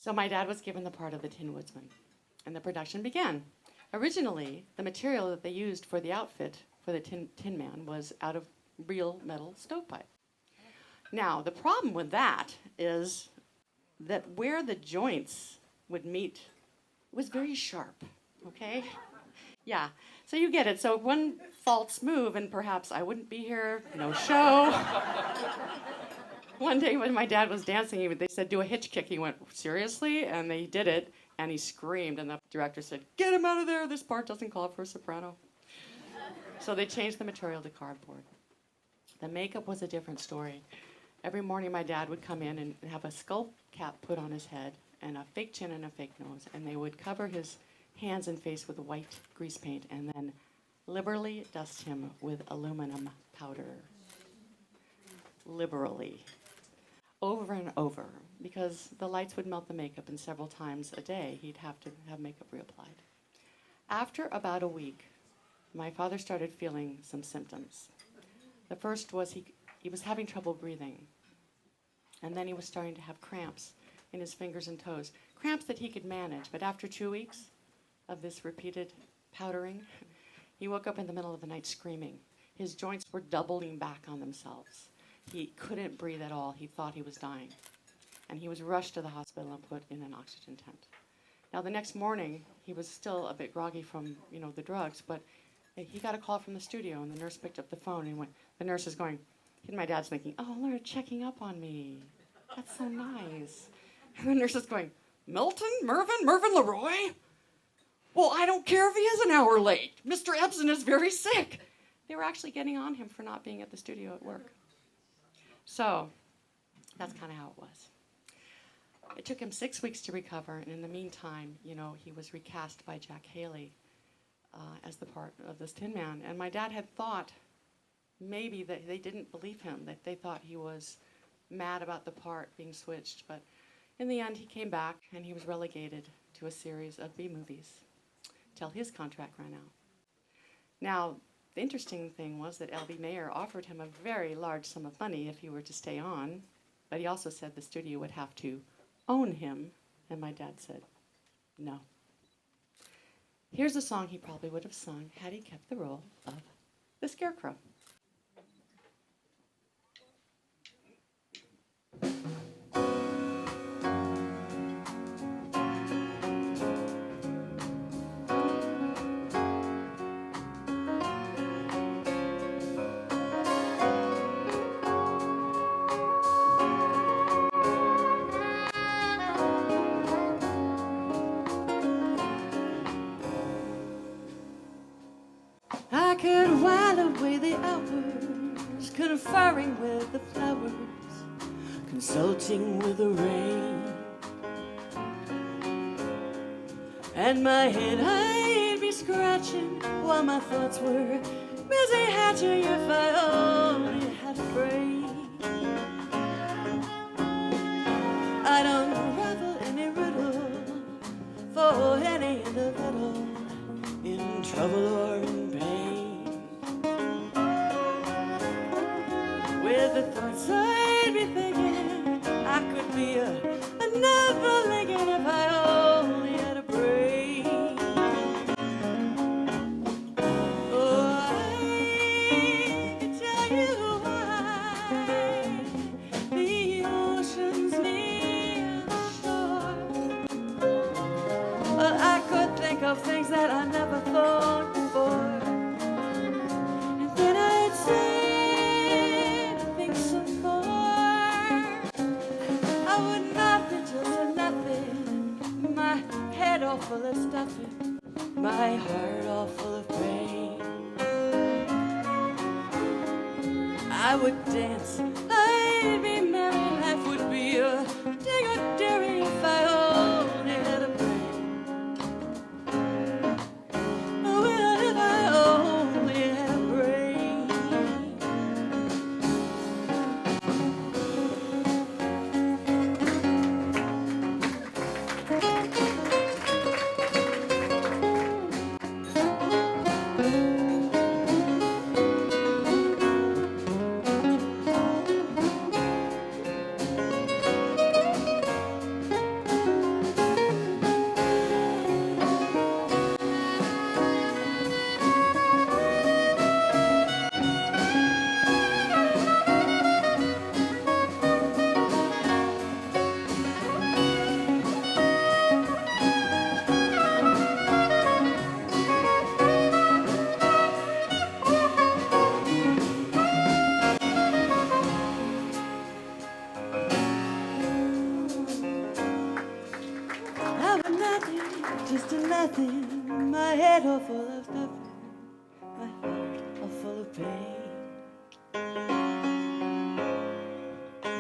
So my dad was given the part of the Tin Woodsman, and the production began. Originally, the material that they used for the outfit for the Tin Man was out of real metal stovepipe. Now, the problem with that is that where the joints would meet was very sharp, okay? Yeah, so you get it. So one false move, and perhaps I wouldn't be here, no show. One day when my dad was dancing, they said, do a hitch kick. He went, seriously? And they did it, and he screamed, and the director said, get him out of there, this part doesn't call for a soprano. So they changed the material to cardboard. The makeup was a different story. Every morning my dad would come in and have a skull cap put on his head, and a fake chin and a fake nose, and they would cover his hands and face with white grease paint, and then liberally dust him with aluminum powder. Liberally. Over and over, because the lights would melt the makeup, and several times a day he'd have to have makeup reapplied. After about a week, my father started feeling some symptoms. The first was he was having trouble breathing, and then he was starting to have cramps in his fingers and toes, cramps that he could manage, but after 2 weeks of this repeated powdering, he woke up in the middle of the night screaming. His joints were doubling back on themselves. He couldn't breathe at all. He thought he was dying. And he was rushed to the hospital and put in an oxygen tent. Now, the next morning, he was still a bit groggy from, the drugs, but he got a call from the studio, and the nurse picked up the phone and went, the nurse is going, and my dad's thinking, oh, they're checking up on me. That's so nice. And the nurse is going, Mervyn Leroy? Well, I don't care if he is an hour late. Mr. Ebsen is very sick. They were actually getting on him for not being at the studio at work. So that's kind of how it was. It took him 6 weeks to recover, and in the meantime, he was recast by Jack Haley as the part of this Tin Man. And my dad had thought maybe that they didn't believe him, that they thought he was mad about the part being switched. But in the end, he came back, and he was relegated to a series of B-movies till his contract ran out. Now, the interesting thing was that L.B. Mayer offered him a very large sum of money if he were to stay on, but he also said the studio would have to own him, and my dad said no. Here's a song he probably would have sung had he kept the role of the Scarecrow. I could while away the hours, conferring with the flowers, consulting with the rain. And my head I'd be scratching while my thoughts were busy hatching if I only had a brain. I'd unravel any riddle for any individual in trouble or in pain. With the thoughts I'd be thinking, I could be another Lincoln if I only had a brain. Oh, I could tell you why the ocean's near the shore, but I could think of things that I never thought before. And then I'd say to think some more. I would not be just a nothing, my head all full of stuffing, my heart all full of pain. I would dance, I'd be merry, life would be a ding-a-dairy if I only had a brain. Oh, well, if I only had a brain. just a nothing, my head all full of nothing, my heart all full of pain.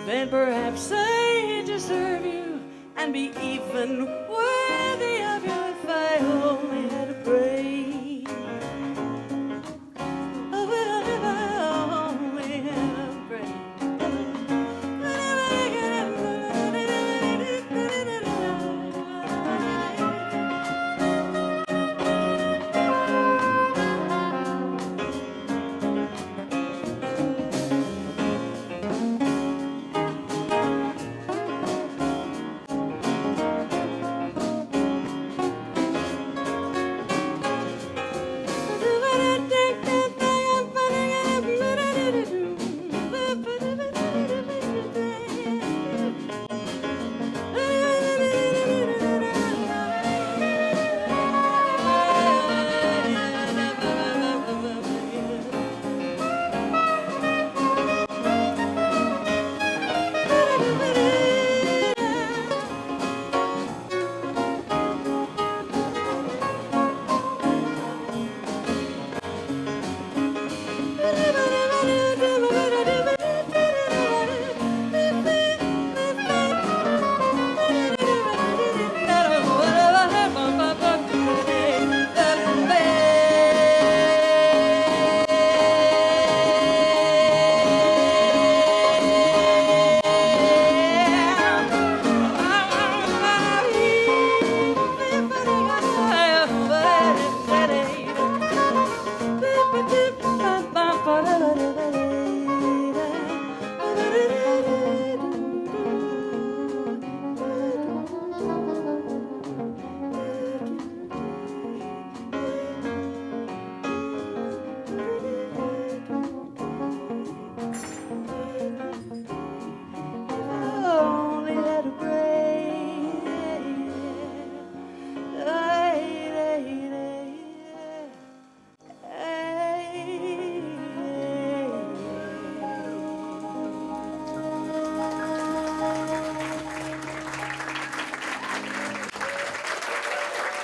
Then perhaps I deserve you and be even worthy of you if I only had a brain. Oh, well, if I only had a brain.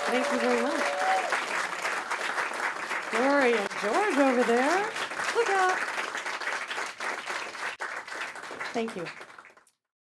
Thank you very much. Gloria and George over there. Look out. Thank you.